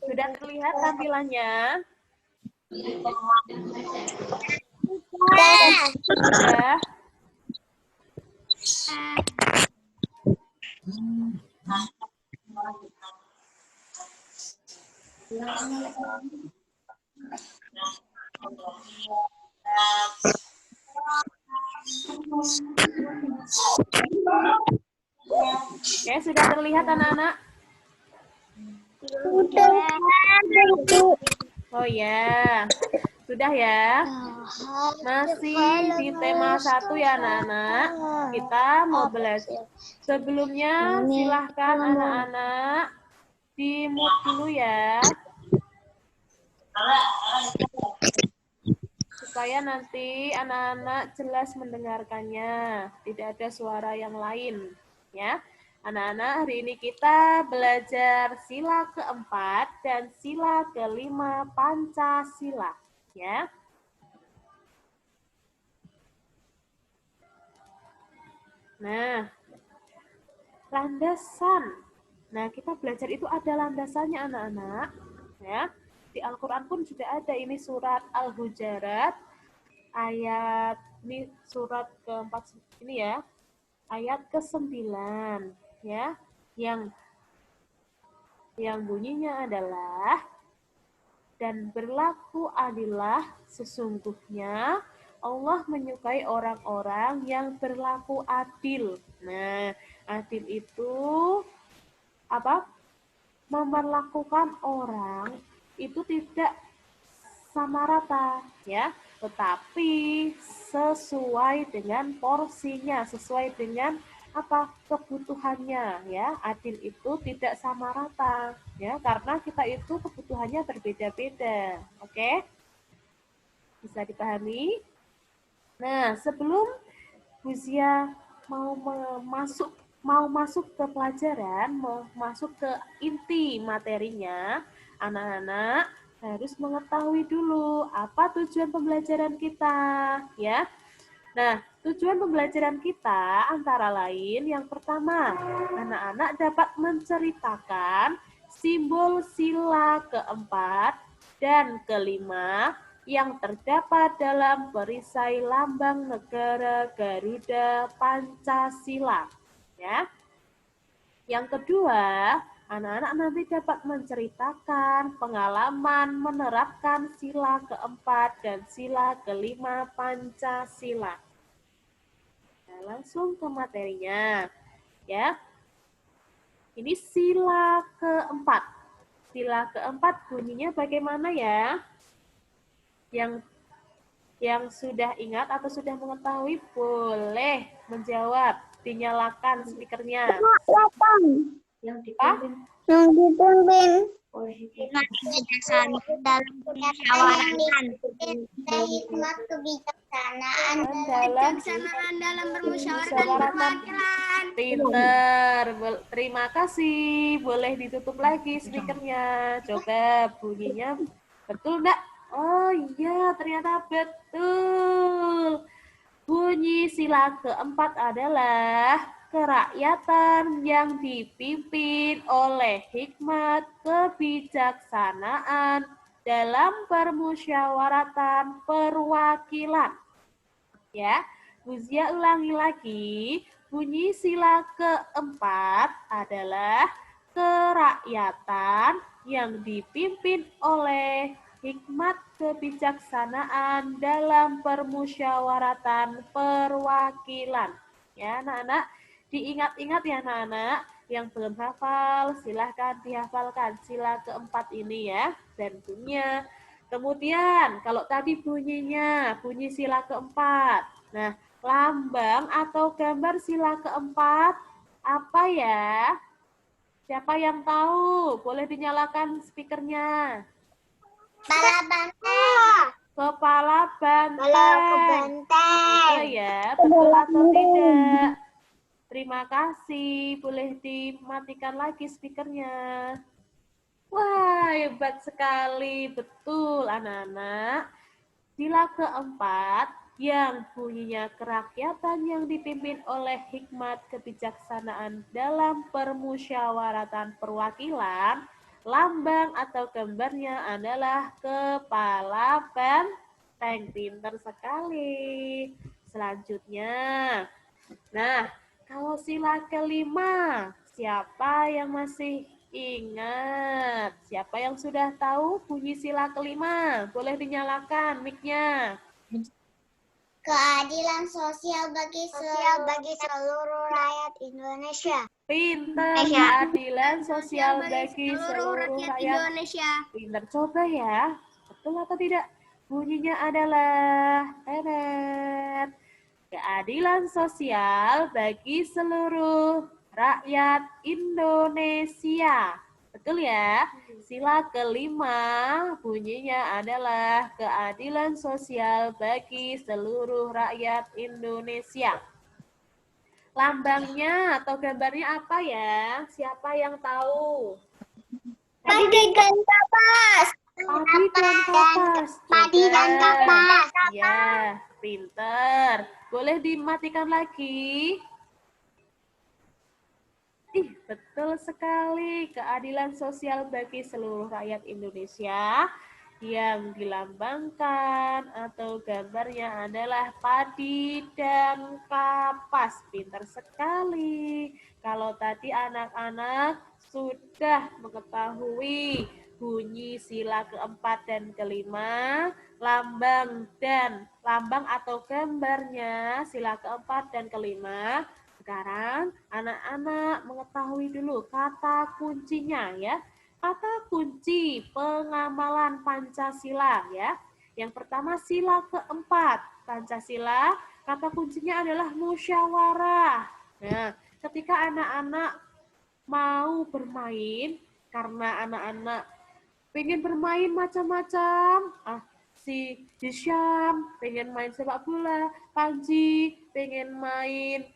Sudah terlihat tampilannya? Sudah. Oke, sudah terlihat anak-anak? Oh ya, sudah ya. Masih di tema 1 ya anak-anak. Kita mau belajar. Sebelumnya silahkan anak-anak di-mute dulu ya. Supaya nanti anak-anak jelas mendengarkannya. Tidak ada suara yang lain. Ya. Anak-anak, hari ini kita belajar sila keempat dan sila kelima Pancasila. Ya. Nah, landasan. Nah, kita belajar itu ada landasannya anak-anak. Ya. Di Al-Quran pun sudah ada, ini surat Al-Hujarat, ayat, ini surat keempat ini ya, ayat ke-9. Ya, yang bunyinya adalah, dan berlaku adillah, sesungguhnya Allah menyukai orang-orang yang berlaku adil. Nah, adil itu apa? Memperlakukan orang itu tidak sama rata, ya, tetapi sesuai dengan porsinya, sesuai dengan apa kebutuhannya, ya. Adil itu tidak sama rata, ya, karena kita itu kebutuhannya berbeda-beda. Oke, bisa dipahami? Nah, sebelum Buzia mau masuk ke pelajaran, mau masuk ke inti materinya, anak-anak harus mengetahui dulu apa tujuan pembelajaran kita, ya. Nah, tujuan pembelajaran kita antara lain yang pertama, anak-anak dapat menceritakan simbol sila keempat dan kelima yang terdapat dalam perisai lambang negara Garuda Pancasila. Ya. Yang kedua, anak-anak nanti dapat menceritakan pengalaman menerapkan sila keempat dan sila kelima Pancasila. Nah, langsung ke materinya, ya. Ini sila keempat. Sila keempat bunyinya bagaimana ya? Yang sudah ingat atau sudah mengetahui boleh menjawab. Dinyalakan speakernya. Yang dipimpin. Dalam kebijaksanaan dalam bermusyawarah. Pinter. Terima kasih. Boleh ditutup lagi speakernya. Coba bunyinya betul enggak? Oh iya, ternyata betul. Bunyi sila keempat adalah kerakyatan yang dipimpin oleh hikmat kebijaksanaan dalam permusyawaratan perwakilan. Ya, Buzia ulangi lagi. Bunyi sila keempat adalah kerakyatan yang dipimpin oleh hikmat kebijaksanaan dalam permusyawaratan perwakilan. Ya, anak-anak, diingat-ingat ya anak-anak. Yang belum hafal, silahkan dihafalkan sila keempat ini ya, dan bunyinya. Kemudian, kalau tadi bunyinya, bunyi sila keempat. Nah, lambang atau gambar sila keempat, apa ya? Siapa yang tahu? Boleh dinyalakan speakernya. Kepala banteng. Kepala banteng. Betul ya, betul atau tidak? Terima kasih. Boleh dimatikan lagi speakernya. Wah, hebat sekali. Betul, anak-anak. Sila keempat yang bunyinya kerakyatan yang dipimpin oleh hikmat kebijaksanaan dalam permusyawaratan perwakilan, lambang atau gambarnya adalah kepala benteng. Pinter sekali. Selanjutnya, nah, kalau sila kelima, siapa yang masih ingat? Siapa yang sudah tahu bunyi sila kelima? Boleh dinyalakan mic-nya. Keadilan sosial bagi seluruh rakyat Indonesia. Pinter, keadilan sosial bagi seluruh rakyat Indonesia. Pinter, coba ya. Betul atau tidak? Bunyinya adalah teret. Keadilan sosial bagi seluruh rakyat Indonesia. Betul ya? Sila kelima bunyinya adalah keadilan sosial bagi seluruh rakyat Indonesia. Lambangnya atau gambarnya apa ya? Siapa yang tahu? Padi dan kapas. Padi dan kapas. Padi dan kapas. Ya, pinter. Boleh dimatikan lagi? Ih, betul sekali. Keadilan sosial bagi seluruh rakyat Indonesia yang dilambangkan atau gambarnya adalah padi dan kapas. Pintar sekali. Kalau tadi anak-anak sudah mengetahui bunyi sila keempat dan kelima, lambang atau gambarnya sila keempat dan kelima. Sekarang anak-anak mengetahui dulu kata kuncinya ya. Kata kunci pengamalan Pancasila ya. Yang pertama sila keempat Pancasila, kata kuncinya adalah musyawarah. Nah, ketika anak-anak mau bermain, karena anak-anak pengen bermain macam-macam, si Hisham pengen main sepak bola, Panji pengen main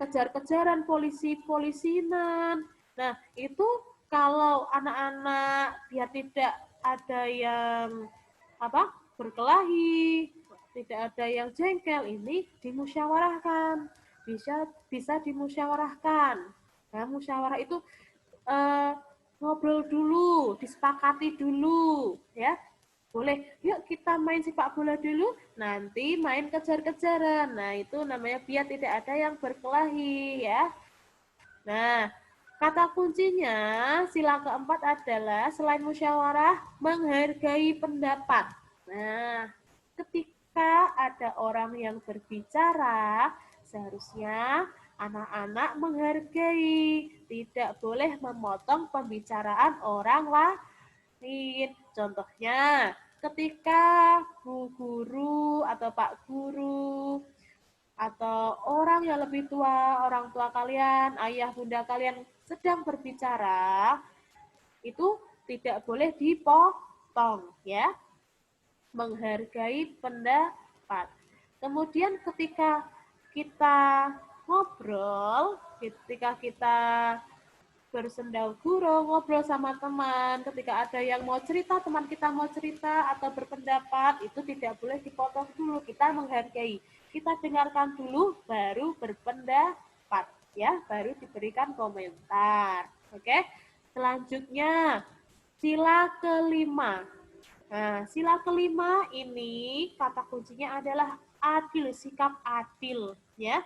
kejar-kejaran polisi-polisinan. Nah, itu kalau anak-anak biar tidak ada yang berkelahi, tidak ada yang jengkel, ini dimusyawarahkan. Bisa dimusyawarahkan. Nah, musyawarah itu ngobrol dulu, disepakati dulu, ya. Boleh, yuk kita main sepak bola dulu, nanti main kejar-kejaran. Nah, itu namanya biar tidak ada yang berkelahi, ya. Nah, kata kuncinya sila keempat adalah selain musyawarah, menghargai pendapat. Nah, ketika ada orang yang berbicara, seharusnya anak-anak menghargai, tidak boleh memotong pembicaraan orang lain. Contohnya, ketika Bu Guru atau Pak Guru atau orang yang lebih tua, orang tua kalian, ayah bunda kalian sedang berbicara, itu tidak boleh dipotong ya. Menghargai pendapat. Kemudian ketika kita ngobrol, ketika kita bersendau gurau, ngobrol sama teman, ketika ada yang mau cerita, teman kita mau cerita atau berpendapat, itu tidak boleh dipotong dulu, kita menghargai. Kita dengarkan dulu, baru berpendapat, ya, baru diberikan komentar. Oke, selanjutnya, sila kelima. Nah, sila kelima ini kata kuncinya adalah adil, sikap adil, ya.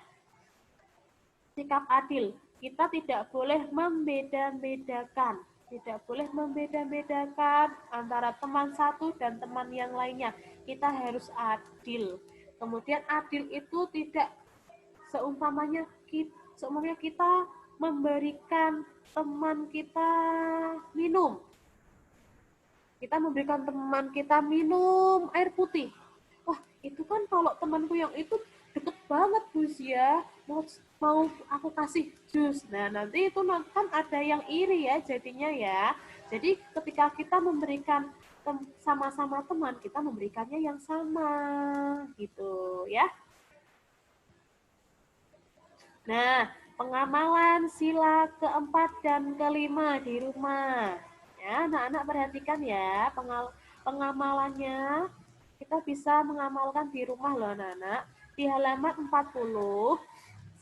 Sikap adil. Kita tidak boleh membeda-bedakan. Tidak boleh membeda-bedakan antara teman satu dan teman yang lainnya. Kita harus adil. Kemudian adil itu tidak seumpamanya kita memberikan teman kita minum. Kita memberikan teman kita minum air putih. Wah, itu kan kalau temanku yang itu deket banget Gus ya, mau aku kasih jus. Nah, nanti itu kan ada yang iri ya jadinya ya. Jadi ketika kita memberikan sama-sama teman, kita memberikannya yang sama gitu ya. Nah, pengamalan sila keempat dan kelima di rumah. Ya, anak-anak perhatikan ya pengamalannya. Kita bisa mengamalkan di rumah loh anak-anak. Di halaman 40,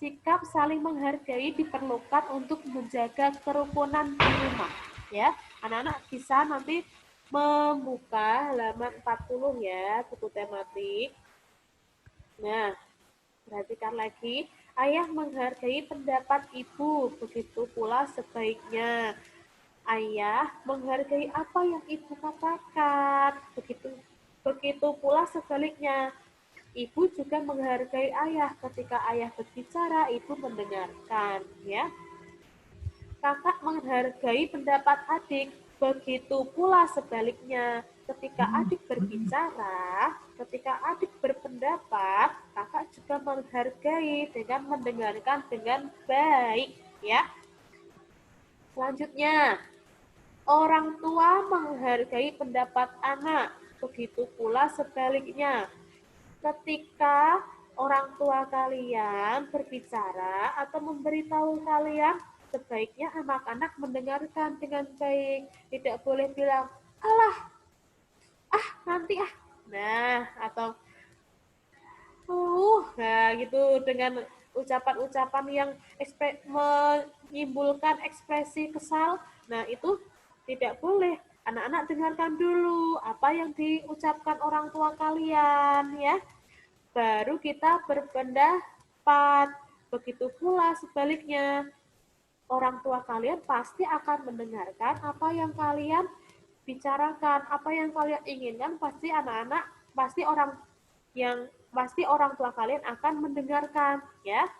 sikap saling menghargai diperlukan untuk menjaga kerukunan di rumah. Ya, anak-anak bisa nanti membuka halaman 40 ya, buku tematik. Nah, perhatikan lagi, ayah menghargai pendapat ibu, begitu pula sebaiknya. Ayah menghargai apa yang ibu katakan, begitu pula sebaliknya. Ibu juga menghargai ayah, ketika ayah berbicara, ibu mendengarkan, ya. Kakak menghargai pendapat adik, begitu pula sebaliknya. Ketika adik berbicara, ketika adik berpendapat, kakak juga menghargai dengan mendengarkan dengan baik, ya. Selanjutnya, orang tua menghargai pendapat anak, begitu pula sebaliknya. Ketika orang tua kalian berbicara atau memberitahu kalian, sebaiknya anak-anak mendengarkan dengan baik. Tidak boleh bilang, alah, nanti ah. Nah, atau nah gitu, dengan ucapan-ucapan yang menimbulkan ekspresi kesal. Nah, itu tidak boleh. Anak-anak dengarkan dulu apa yang diucapkan orang tua kalian, ya. Baru kita berpendapat. Begitu pula sebaliknya, orang tua kalian pasti akan mendengarkan apa yang kalian bicarakan, apa yang kalian inginkan, pasti anak-anak, pasti orang tua kalian akan mendengarkan, ya.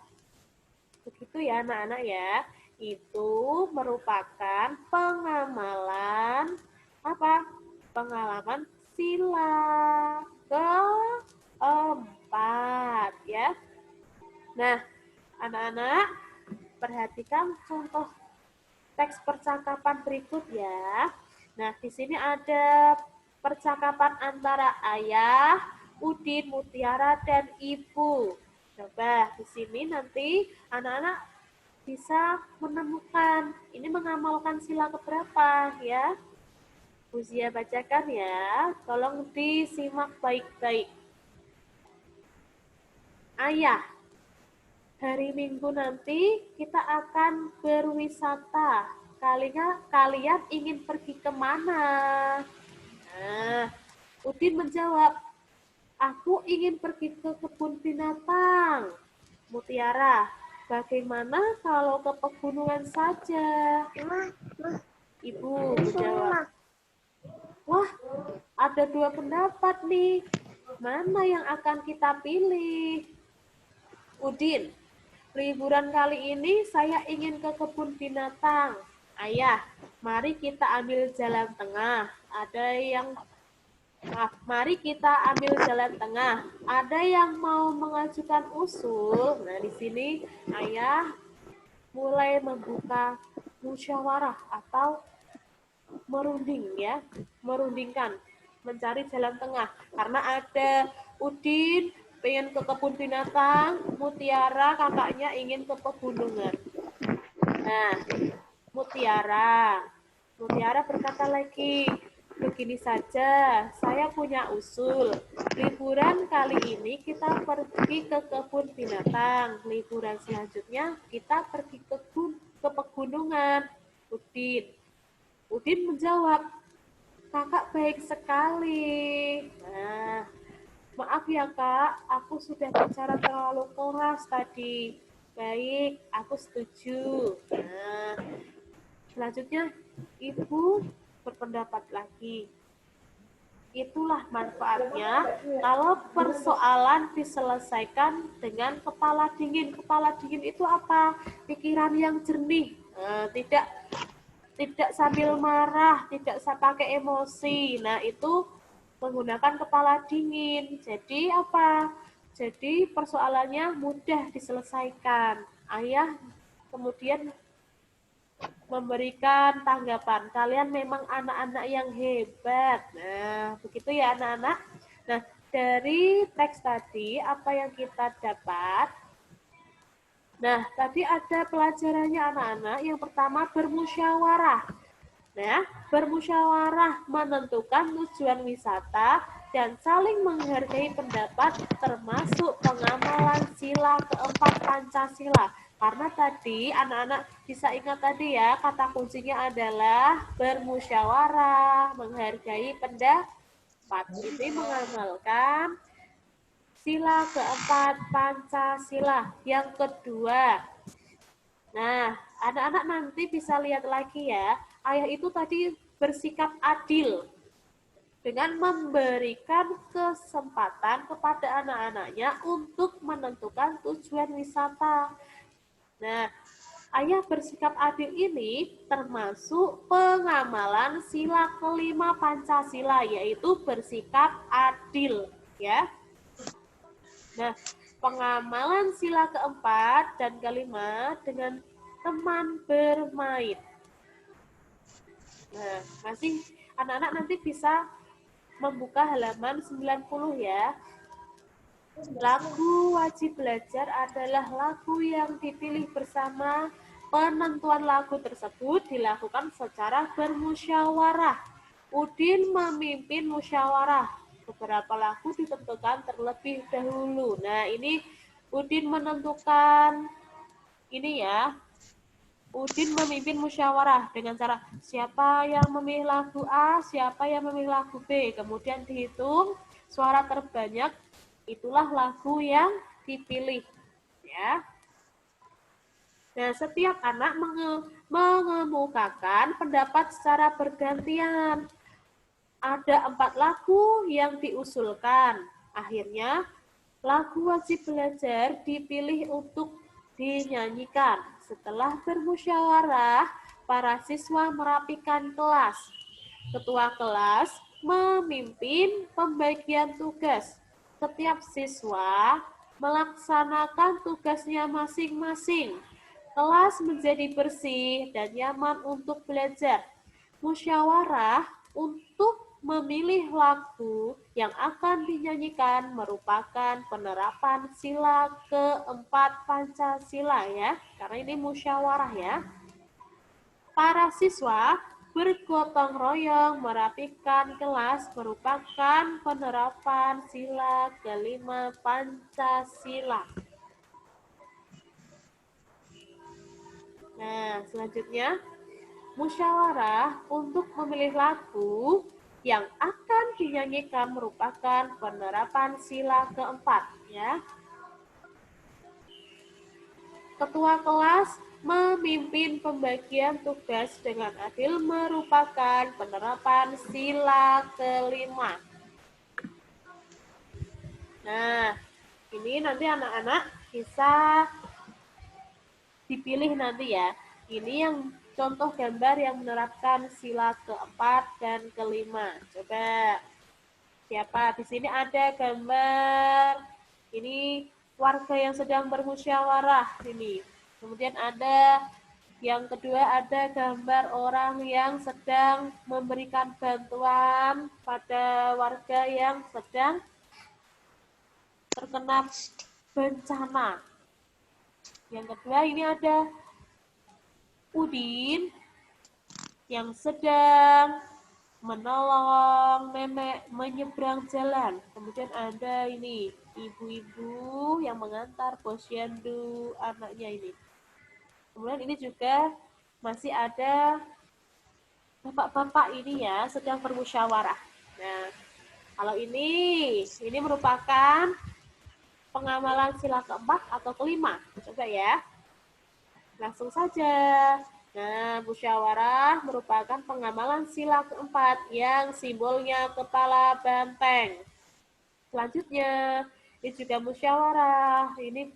Begitu ya anak-anak ya. Itu merupakan pengamalan apa? Pengalaman sila keempat, ya. Nah, anak-anak, perhatikan contoh teks percakapan berikut ya. Nah, di sini ada percakapan antara ayah, Udin, Mutiara, dan ibu. Coba di sini nanti anak-anak bisa menemukan, ini mengamalkan sila keberapa ya. Uzia bacakan ya, tolong disimak baik-baik. Ayah, hari Minggu nanti kita akan berwisata. Kalian ingin pergi kemana? Nah, Udin menjawab, aku ingin pergi ke kebun binatang. Mutiara, bagaimana kalau ke pegunungan saja? Ibu menjawab, wah, ada dua pendapat nih. Mana yang akan kita pilih? Udin, liburan kali ini saya ingin ke kebun binatang. Ayah, mari kita ambil jalan tengah. Mari kita ambil jalan tengah. Ada yang mau mengajukan usul? Nah, di sini ayah mulai membuka musyawarah atau merundingkan, mencari jalan tengah. Karena ada Udin pengen ke kebun binatang, Mutiara kakaknya ingin ke pegunungan. Nah, Mutiara berkata lagi, begini saja, saya punya usul. Liburan kali ini kita pergi ke kebun binatang. Liburan selanjutnya kita pergi ke pegunungan. Udin menjawab, kakak baik sekali. Nah, maaf ya kak, aku sudah bicara terlalu keras tadi. Baik, aku setuju. Nah, selanjutnya ibu berpendapat lagi. Itulah manfaatnya kalau persoalan diselesaikan dengan kepala dingin. Kepala dingin itu apa? Pikiran yang jernih, tidak sambil marah, tidak pakai emosi. Nah, itu menggunakan kepala dingin. Jadi apa? Jadi persoalannya mudah diselesaikan. Ayah kemudian memberikan tanggapan, kalian memang anak-anak yang hebat. Nah, begitu ya anak-anak. Nah, dari teks tadi apa yang kita dapat? Nah, tadi ada pelajarannya anak-anak. Yang pertama bermusyawarah. Nah, bermusyawarah menentukan tujuan wisata dan saling menghargai pendapat termasuk pengamalan sila keempat Pancasila. Karena tadi anak-anak bisa ingat tadi ya, kata kuncinya adalah bermusyawarah, menghargai pendapat. Ini mengamalkan sila keempat Pancasila. Yang kedua, nah, anak-anak nanti bisa lihat lagi ya, ayah itu tadi bersikap adil dengan memberikan kesempatan kepada anak-anaknya untuk menentukan tujuan wisata. Nah, ayah bersikap adil ini termasuk pengamalan sila kelima Pancasila, yaitu bersikap adil, ya. Nah, pengamalan sila keempat dan kelima dengan teman bermain. Nah, masih anak-anak nanti bisa membuka halaman 90 ya. Lagu wajib belajar adalah lagu yang dipilih bersama. Penentuan lagu tersebut dilakukan secara bermusyawarah. Udin memimpin musyawarah. Beberapa lagu ditentukan terlebih dahulu. Nah, ini Udin menentukan ini ya. Udin memimpin musyawarah dengan cara siapa yang memilih lagu A, siapa yang memilih lagu B. Kemudian dihitung suara terbanyak, itulah lagu yang dipilih. Ya. Nah, setiap anak mengemukakan pendapat secara bergantian. Ada 4 lagu yang diusulkan. Akhirnya, lagu wajib belajar dipilih untuk dinyanyikan. Setelah bermusyawarah, para siswa merapikan kelas. Ketua kelas memimpin pembagian tugas. Setiap siswa melaksanakan tugasnya masing-masing. Kelas menjadi bersih dan nyaman untuk belajar. Musyawarah untuk memilih lagu yang akan dinyanyikan merupakan penerapan sila keempat Pancasila ya, karena ini musyawarah ya. Para siswa bergotong royong merapikan kelas merupakan penerapan sila kelima Pancasila. Nah, selanjutnya musyawarah untuk memilih lagu yang akan dinyanyikan merupakan penerapan sila keempat ya. Ketua kelas memimpin pembagian tugas dengan adil merupakan penerapan sila kelima. Nah, ini nanti anak-anak bisa dipilih nanti ya. Ini yang contoh gambar yang menerapkan sila keempat dan kelima. Coba siapa di sini ada gambar ini warga yang sedang bermusyawarah ini. Kemudian ada yang kedua ada gambar orang yang sedang memberikan bantuan pada warga yang sedang terkena bencana. Yang kedua ini ada Udin yang sedang menolong nenek menyeberang jalan. Kemudian ada ini ibu-ibu yang mengantar posyandu anaknya ini. Kemudian ini juga masih ada bapak-bapak ini ya sedang bermusyawarah. Nah, kalau ini merupakan pengamalan sila keempat atau kelima. Coba ya. Langsung saja. Nah, musyawarah merupakan pengamalan sila keempat yang simbolnya kepala banteng. Selanjutnya, ini juga musyawarah. Ini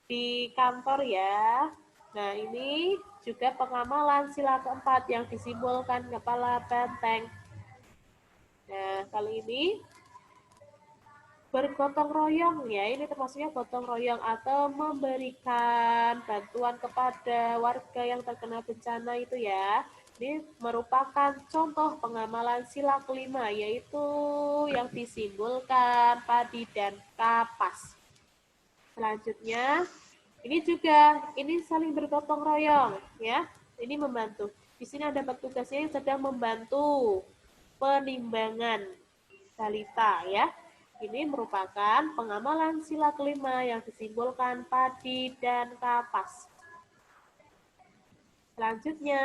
di kantor ya. Nah, ini juga pengamalan sila keempat yang disimbolkan kepala banteng. Nah, kali ini bergotong royong ya, ini termasuknya gotong royong atau memberikan bantuan kepada warga yang terkena bencana itu ya. Ini merupakan contoh pengamalan sila kelima, yaitu yang disimbolkan padi dan kapas. Selanjutnya, ini saling bergotong royong ya. Ini membantu. Di sini ada petugasnya yang sedang membantu penimbangan balita ya. Ini merupakan pengamalan sila kelima yang disimbolkan padi dan kapas. Selanjutnya,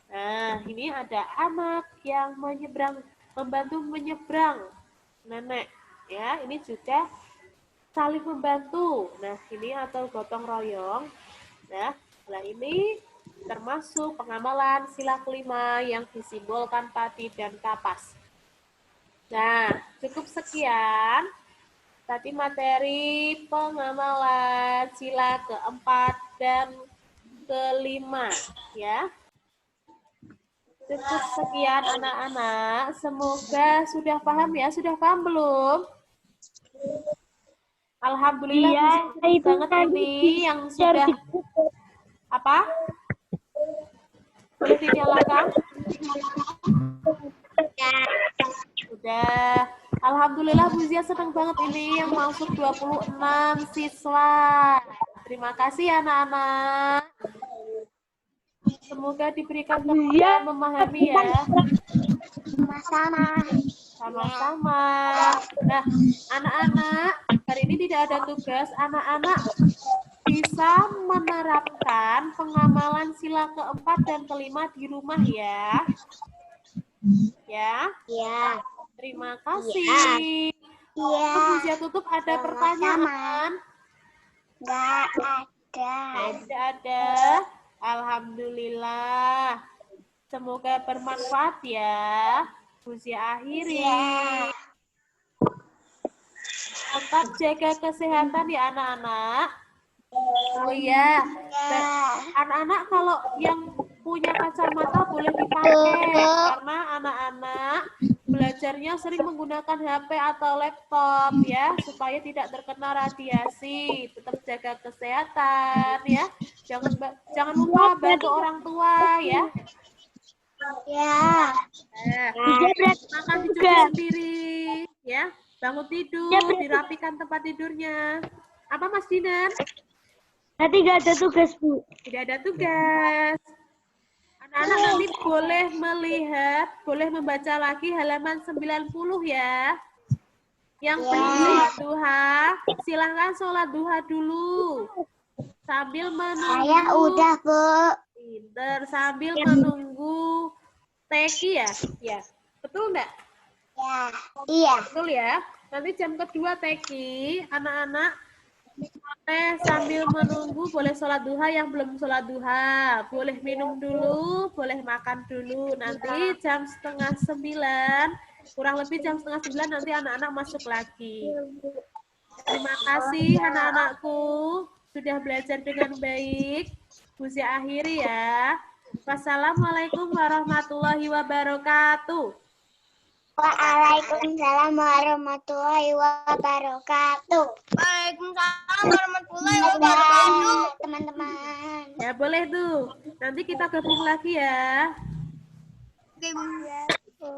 nah ini ada anak yang membantu menyeberang nenek ya. Ini juga saling membantu. Nah ini atau gotong royong. Nah setelah ini termasuk pengamalan sila kelima yang disimbolkan padi dan kapas. Nah, cukup sekian tadi materi pengamalan sila keempat dan kelima ya. Cukup sekian anak-anak. Semoga sudah paham ya. Sudah paham belum? Alhamdulillah Iya, itu banget tadi ini yang sudah apa? Boleh dinyalakan? Udah. Alhamdulillah Bu Zia senang banget ini yang masuk 26 siswa. Terima kasih anak-anak. Semoga diberikan kekuatan memahami ya. Sama-sama. Sama-sama. Nah, anak-anak, hari ini tidak ada tugas. Anak-anak bisa menerapkan pengamalan sila keempat dan kelima di rumah ya. Ya. Iya. Terima kasih. Iya. Bisa tutup ada pertanyaan? Nggak ada. Tidak ada. Alhamdulillah. Semoga bermanfaat ya. Usia akhiri. Tetap jaga kesehatan ya anak-anak. Oh iya. Anak-anak kalau yang punya kacamata boleh dipakai karena anak-anak belajarnya sering menggunakan HP atau laptop ya supaya tidak terkena radiasi. Tetap jaga kesehatan ya. Jangan lupa bantu orang tua ya. Ya. Makan dicuci sendiri ya. Bangun tidur, dirapikan tempat tidurnya. Apa Mas Dinan? Nanti nggak ada tugas, Bu. Tidak ada tugas. Anak-anak nanti boleh melihat, boleh membaca lagi halaman 90 ya. Yang belum sholat duha, silahkan sholat duha dulu. Sambil menunggu. Saya udah, Bu. Pinter, sambil menunggu teki ya? Ya, betul enggak? Ya. Iya. Betul ya. Nanti jam kedua teki, anak-anak sambil menunggu boleh sholat duha yang belum sholat duha. Boleh minum dulu, boleh makan dulu. Nanti jam 8:30, kurang lebih jam 8:30 nanti anak-anak masuk lagi. Terima kasih anak-anakku sudah belajar dengan baik. Usia akhiri ya. Wassalamualaikum warahmatullahi wabarakatuh. Waalaikumsalam warahmatullahi wabarakatuh. Waalaikumsalam warahmatullahi wabarakatuh. Teman-teman. Ya boleh tuh. Nanti kita gabung lagi ya. Oke, Bu. Bu.